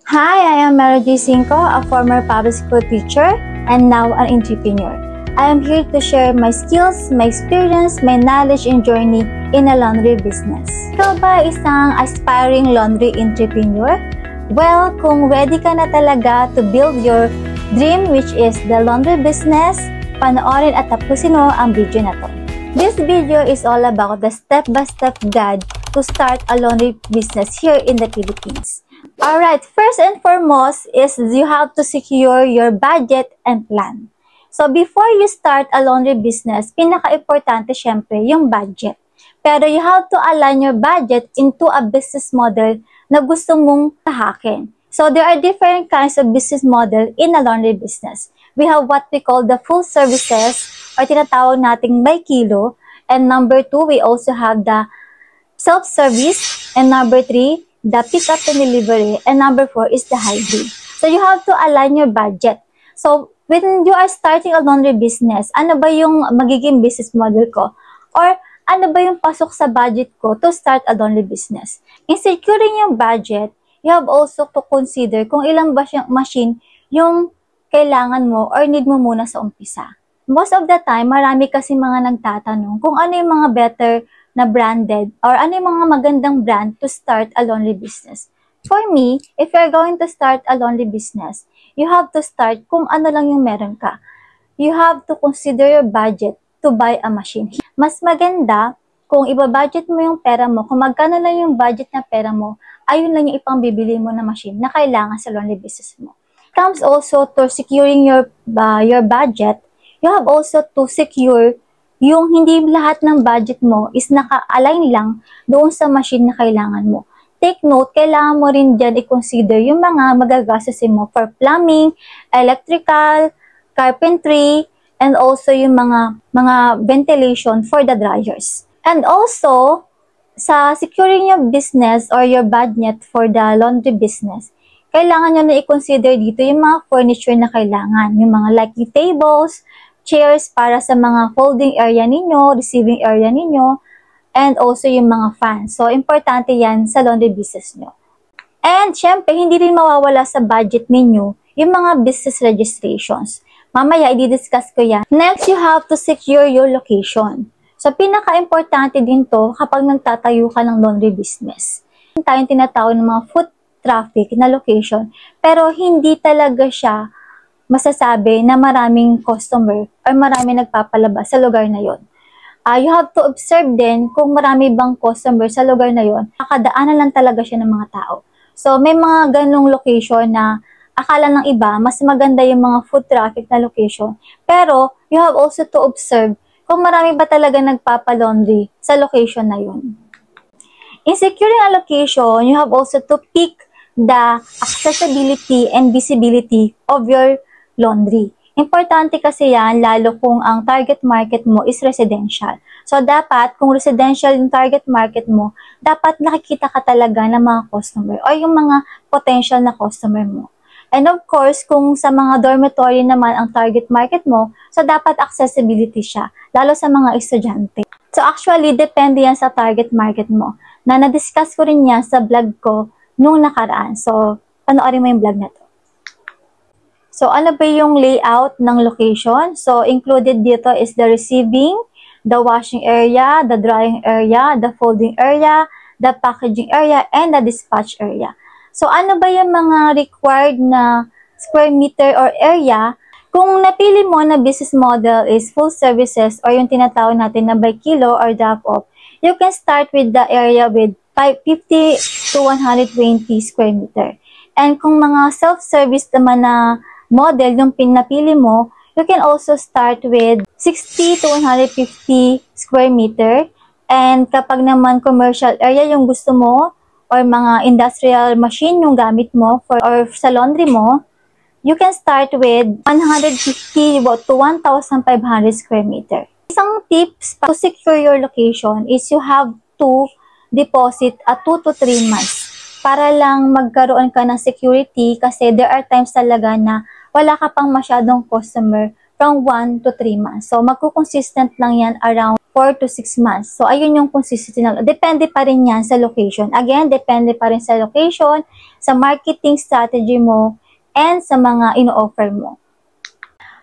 Hi, I am Melody Cinco, a former public school teacher and now an entrepreneur. I am here to share my skills, my experience, my knowledge and journey in a laundry business. Ikaw ba isang aspiring laundry entrepreneur? Well, kung ready ka na talaga to build your dream which is the laundry business, panoorin at tapusin mo ang video na to. This video is all about the step-by-step guide to start a laundry business here in the Philippines. Alright, first and foremost is you have to secure your budget and plan. So before you start a laundry business, pinaka-importante syempre yung budget. Pero you have to align your budget into a business model na gusto mong tahakin. So there are different kinds of business model in a laundry business. We have what we call the full services or tinatawag nating by kilo. And number 2, we also have the self-service. And number 3, the pick-up and delivery. And number 4 is the hybrid. So you have to align your budget. So when you are starting a laundry business, ano ba yung magiging business model ko? Or ano ba yung pasok sa budget ko to start a laundry business? In securing yung budget, you have also to consider kung ilang ba siyang machine yung kailangan mo or need mo muna sa umpisa. Most of the time, marami kasi mga nagtatanong kung ano yung mga better na branded or ano yung mga magandang brand to start a laundry business. For me, if you're going to start a laundry business, you have to start kung ano lang yung meron ka. You have to consider your budget to buy a machine. Mas maganda kung ibabudget mo yung pera mo, kung magkano lang yung budget na pera mo, ayun lang yung ipangbibili mo na machine na kailangan sa laundry business mo. It comes also to securing your budget. You have also to secure yung hindi lahat ng budget mo is naka-align lang doon sa machine na kailangan mo. Take note, kailangan mo rin dyan i-consider yung mga magagastusin mo for plumbing, electrical, carpentry, and also yung mga ventilation for the dryers. And also, sa securing your business or your budget for the laundry business, kailangan nyo na i-consider dito yung mga furniture na kailangan. Yung mga like tables, chairs para sa mga folding area ninyo, receiving area ninyo, and also yung mga fans. So, importante yan sa laundry business nyo. And, syempre, hindi rin mawawala sa budget ninyo yung mga business registrations. Mamaya, i-discuss ko yan. Next, you have to secure your location. So, pinaka-importante din to kapag nagtatayo ka ng laundry business. Tayong tinatawag ng mga foot traffic na location, pero hindi talaga siya masasabi na maraming customer or maraming nagpapalabas sa lugar na yon. You have to observe din kung marami bang customer sa lugar na yon. Nakadaanan lang talaga siya ng mga tao. So, may mga ganong location na akala ng iba, mas maganda yung mga foot traffic na location. Pero, you have also to observe kung marami ba talaga nagpapalaundry sa location na yon. In securing a location, you have also to pick the accessibility and visibility of your laundry. Importante kasi yan, lalo kung ang target market mo is residential. So, dapat, kung residential yung target market mo, dapat nakikita ka talaga ng mga customer o yung mga potential na customer mo. And of course, kung sa mga dormitory naman ang target market mo, so dapat accessibility siya, lalo sa mga estudyante. So, actually, depende yan sa target market mo. Na-discuss ko rin yan sa vlog ko nung nakaraan. So, panoorin mo yung vlog na to. So, ano ba yung layout ng location? So, included dito is the receiving, the washing area, the drying area, the folding area, the packaging area, and the dispatch area. So, ano ba yung mga required na square meter or area? Kung napili mo na business model is full services or yung tinatawag natin na by kilo or drop-off, you can start with the area with 50 to 120 square meter. And kung mga self-service naman na model yung pinapili mo, you can also start with 60 to 150 square meter. And kapag naman commercial area yung gusto mo, or mga industrial machine yung gamit mo, or sa laundry mo, you can start with 150 to 1,500 square meter. Isang tips to secure your location is you have to deposit 2 to 3 months para lang magkaroon ka ng security kasi there are times talaga na wala ka pang masyadong customer from 1 to 3 months. So, magkukonsistent lang yan around 4 to 6 months. So, ayun yung consistency na. Depende pa rin yan sa location. Again, depende pa rin sa location, sa marketing strategy mo, and sa mga ino-offer mo.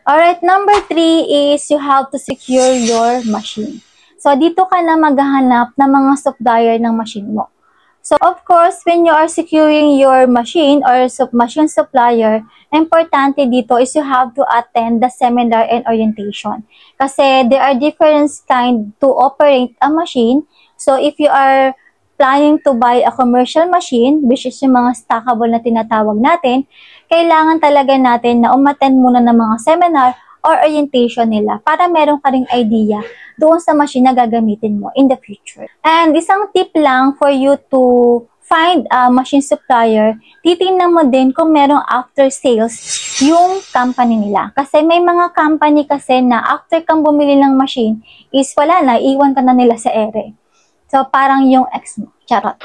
Alright, number 3 is you have to secure your machine. So, dito ka na maghahanap ng mga supplier ng machine mo. So, of course, when you are securing your machine or machine supplier, importante dito is you have to attend the seminar and orientation. Kasi there are different kind to operate a machine. So, if you are planning to buy a commercial machine, which is yung mga stackable na tinatawag natin, kailangan talaga natin na umattend muna ng mga seminar or orientation nila para meron ka ring idea doon sa machine na gagamitin mo in the future. And isang tip lang for you to find a machine supplier, titingnan mo din kung merong after sales yung company nila. Kasi may mga company kasi na after kang bumili ng machine is wala na, iwan ka na nila sa ere. So parang yung ex mo. Charot.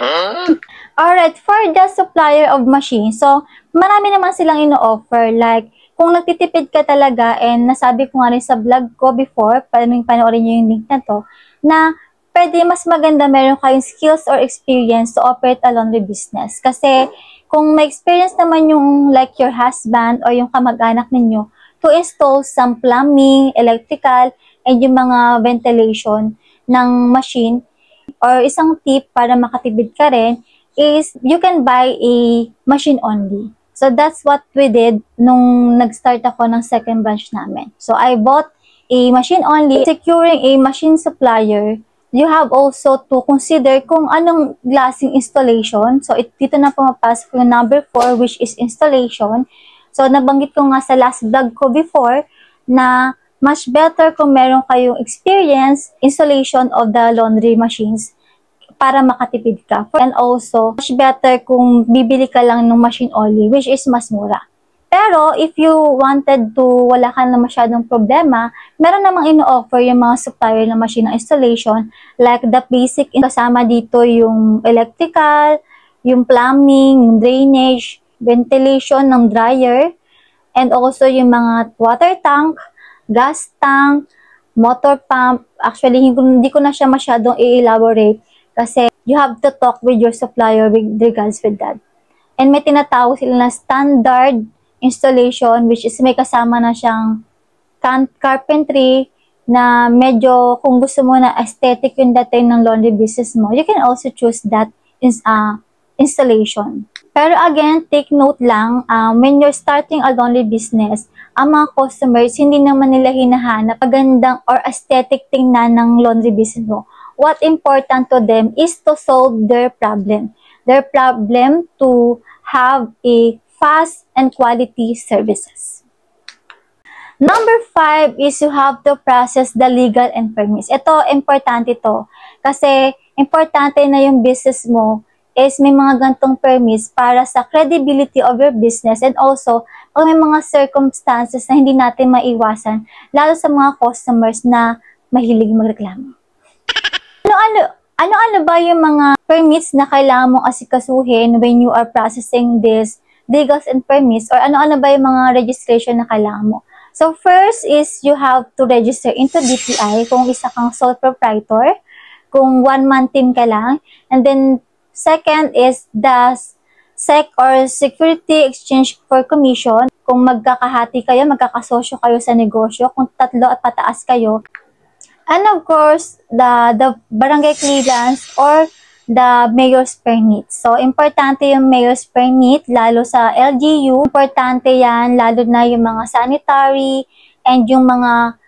Alright, for the supplier of machine, so marami naman silang ino-offer. Like, kung nagtitipid ka talaga, and nasabi ko nga rin sa vlog ko before, panoorin nyo yung link na to, na pwede mas maganda meron kayong skills or experience to operate a laundry business. Kasi kung may experience naman yung like your husband or yung kamag-anak ninyo to install some plumbing, electrical, and yung mga ventilation ng machine, or isang tip para makatipid ka rin, is you can buy a machine only. So, that's what we did nung nag-start ako ng second branch namin. So, I bought a machine only. Securing a machine supplier, you have also to consider kung anong glassing installation. So, dito na pumapasok yung number 4, which is installation. So, nabanggit ko nga sa last vlog ko before na much better kung meron kayong experience installation of the laundry machines para makatipid ka. And also, much better kung bibili ka lang ng machine only, which is mas mura. Pero, if you wanted to, wala ka na masyadong problema, meron namang ino-offer yung mga supplier ng machine ng installation, like the basic, kasama dito yung electrical, yung plumbing, yung drainage, ventilation ng dryer, and also yung mga water tank, gas tank, motor pump. Actually, hindi ko na siya masyadong i-elaborate kasi you have to talk with your supplier with regards with that. And may tinatawag sila na standard installation, which is may kasama na siyang carpentry na medyo kung gusto mo na aesthetic yung dating ng laundry business mo, you can also choose that installation. Pero again, take note lang, when you're starting a laundry business, ang mga customers, hindi naman nila hinahanap magandang or aesthetic tingnan ng laundry business mo. What important to them is to solve their problem. Their problem to have a fast and quality services. Number 5 is you have to process the legal and permits. Ito, importante to. Kasi, importante na yung business mo is may mga gantong permits para sa credibility of your business, and also, pag may mga circumstances na hindi natin maiwasan, lalo sa mga customers na mahilig magreklamo. Ano ba yung mga permits na kailangan mong asikasuhin when you are processing this legals and permits, or ano-ano ba yung mga registration na kailangan mo? So, first is you have to register into DTI kung isa kang sole proprietor, kung one-man team ka lang. And then, second is the SEC or Security Exchange for Commission. Kung magkakahati kayo, magkakasosyo kayo sa negosyo, kung 3 at pataas kayo. And of course, the barangay clearance or the mayor's permit. So, importante yung mayor's permit, lalo sa LGU. Importante yan, lalo na yung mga sanitary and yung mga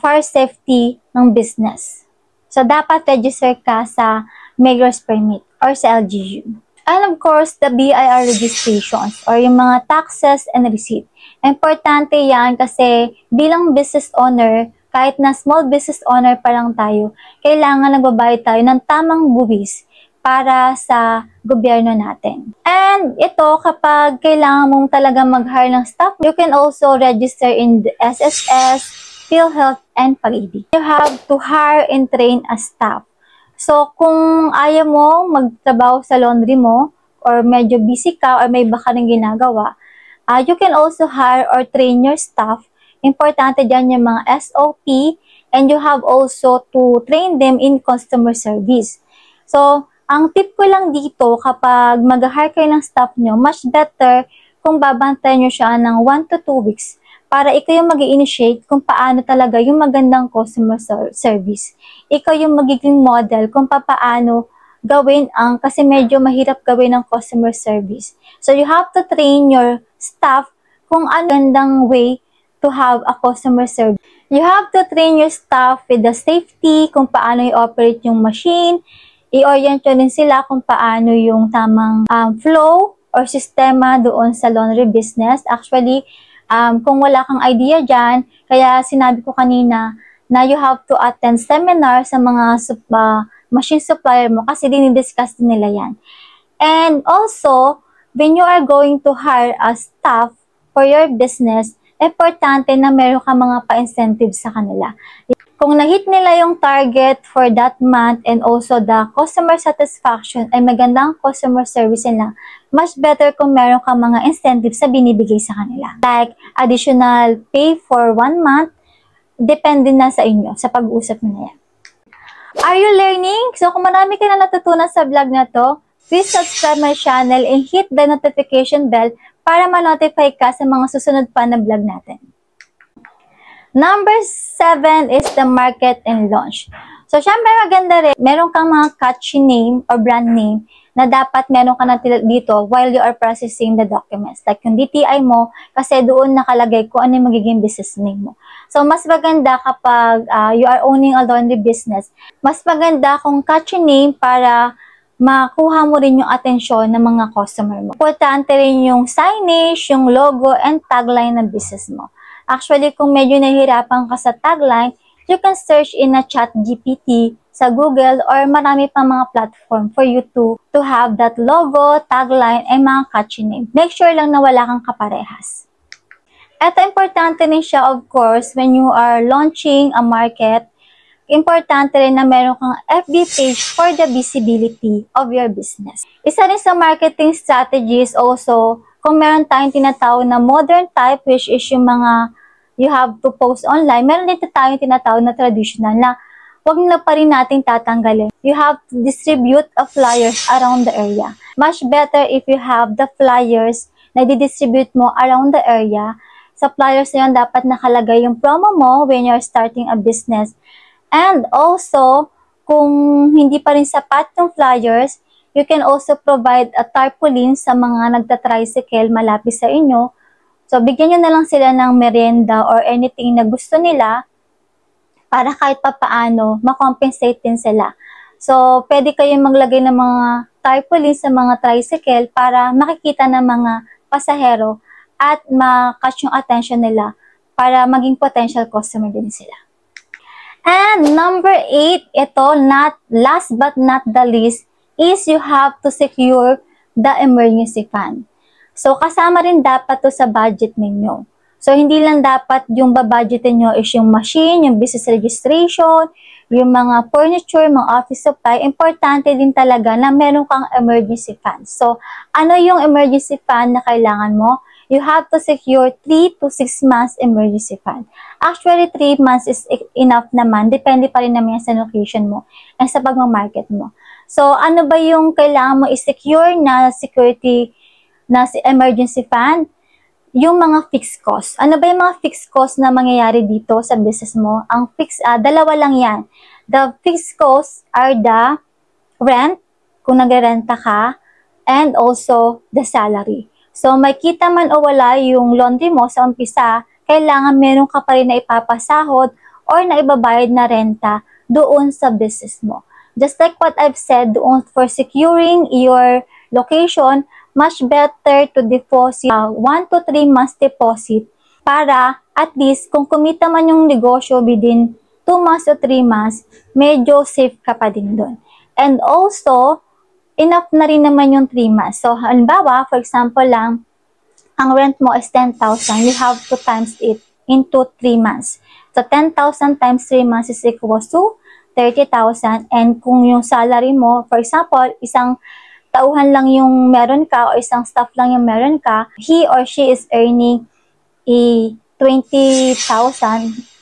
fire safety ng business. So, dapat register ka sa mayor's permit or sa LGU. And of course, the BIR registrations or yung mga taxes and receipt. Importante yan kasi bilang business owner, kahit na small business owner pa lang tayo, kailangan nagbabayad tayo ng tamang buwis para sa gobyerno natin. And ito, kapag kailangan mong talaga mag-hire ng staff, you can also register in the SSS, PhilHealth, and Pag-ibig. You have to hire and train a staff. So, kung ayaw mo magtrabaho sa laundry mo, or medyo busy ka, or may baka rin ginagawa, you can also hire or train your staff Importante dyan yung mga SOP, and you have also to train them in customer service. So, ang tip ko lang dito, kapag mag-hire kayo ng staff nyo, much better kung babantayan nyo siya ng 1 to 2 weeks para ikaw yung mag-i-initiate kung paano talaga yung magandang customer service. Ikaw yung magiging model kung paano gawin kasi medyo mahirap gawin ng customer service. So, you have to train your staff kung ano gandang way to have a customer service. You have to train your staff with the safety, kung paano i-operate yung machine, i-orient din sila kung paano yung tamang flow or sistema doon sa laundry business. Actually, kung wala kang idea dyan, kaya sinabi ko kanina na you have to attend seminar sa mga machine supplier mo kasi dinidiscuss din nila yan. And also, when you are going to hire a staff for your business, importante na meron ka mga pa-incentives sa kanila. Kung na-hit nila yung target for that month and also the customer satisfaction ay magandang customer service nila, much better kung meron ka mga incentives sa binibigay sa kanila. Like additional pay for 1 month, depende na sa inyo, sa pag-uusap nyo na yan. Are you learning? So kung marami ka na natutunan sa vlog na to, please subscribe my channel and hit the notification bell para ma-notify ka sa mga susunod pa na vlog natin. Number 7 is the market and launch. So, syempre maganda rin, meron kang mga catchy name or brand name na dapat meron ka na dito while you are processing the documents. Like yung DTI mo, kasi doon nakalagay kung ano yung magiging business name mo. So, mas maganda kapag you are owning a laundry business, mas maganda kung catchy name para makuha mo rin yung atensyon ng mga customer mo. Importante rin yung signage, yung logo, and tagline ng business mo. Actually, kung medyo nahihirapan ka sa tagline, you can search in a ChatGPT sa Google or marami pang mga platform for you to have that logo, tagline, and mga catchy name. Make sure lang na wala kang kaparehas. Ito, importante rin siya, of course, when you are launching a market, importante rin na meron kang FB page for the visibility of your business. Isa rin sa marketing strategies also, kung meron tayong tinatawag na modern type, which is yung mga you have to post online, meron din tayong tinatawag na traditional na huwag na pa rin natin tatanggalin. You have to distribute a flyers around the area. Much better if you have the flyers na di-distribute mo around the area. Sa flyers na yun, dapat nakalagay yung promo mo when you're starting a business. And also, kung hindi pa rin sapat yung flyers, you can also provide a tarpaulin sa mga nagta-tricycle malapit sa inyo. So, bigyan nyo na lang sila ng merienda or anything na gusto nila para kahit papaano, makompensate din sila. So, pwede kayong maglagay ng mga tarpaulin sa mga tricycle para makikita ng mga pasahero at ma-catch yung attention nila para maging potential customer din sila. And number 8, ito, last but not the least, is you have to secure the emergency fund. So, kasama rin dapat to sa budget ninyo. So, hindi lang dapat yung babudgetin nyo is yung machine, yung business registration, yung mga furniture, mga office supply. Importante din talaga na meron kang emergency fund. So, ano yung emergency fund na kailangan mo? You have to secure 3 to 6 months emergency fund. Actually, 3 months is enough naman. Depende pa rin naman sa location mo and sa pag-market mo. So, ano ba yung kailangan mo i-secure na security na emergency fund? Yung mga fixed cost. Ano ba yung mga fixed cost na mangyayari dito sa business mo? Ang fixed, dalawa lang yan. The fixed costs are the rent, kung nag-renta ka, and also the salary. So, may kita man o wala yung laundry mo sa umpisa, kailangan meron ka pa rin na ipapasahod or na ibabayad na renta doon sa business mo. Just like what I've said, doon for securing your location, much better to deposit 1 to 3 months deposit para at least kung kumita man yung negosyo within 2 months to 3 months, medyo safe ka pa din doon. And also, enough na rin naman yung 3 months. So, halimbawa, for example lang, ang rent mo is 10,000. You have to times it into 3 months. So, 10,000 times 3 months is equals to 30,000. And kung yung salary mo, for example, isang tauhan lang yung meron ka o isang staff lang yung meron ka, he or she is earning 20,000 20,000,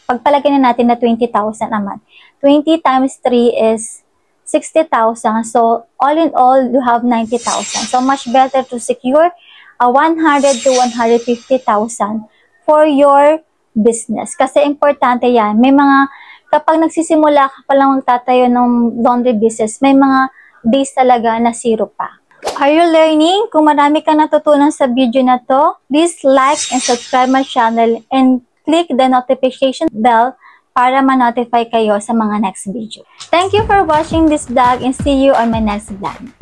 pagpalagay na natin na 20,000 a month. 20 times 3 is 60,000. So, all in all, you have 90,000. So, much better to secure 100 to 150,000 for your business. Kasi importante yan. May mga, kapag nagsisimula ka pa lang magtatayo ng laundry business, may mga days talaga na zero pa. Are you learning? Kung marami kang natutunan sa video na to, please like and subscribe my channel and click the notification bell para ma-notify kayo sa mga next video. Thank you for watching this vlog and see you on my next vlog.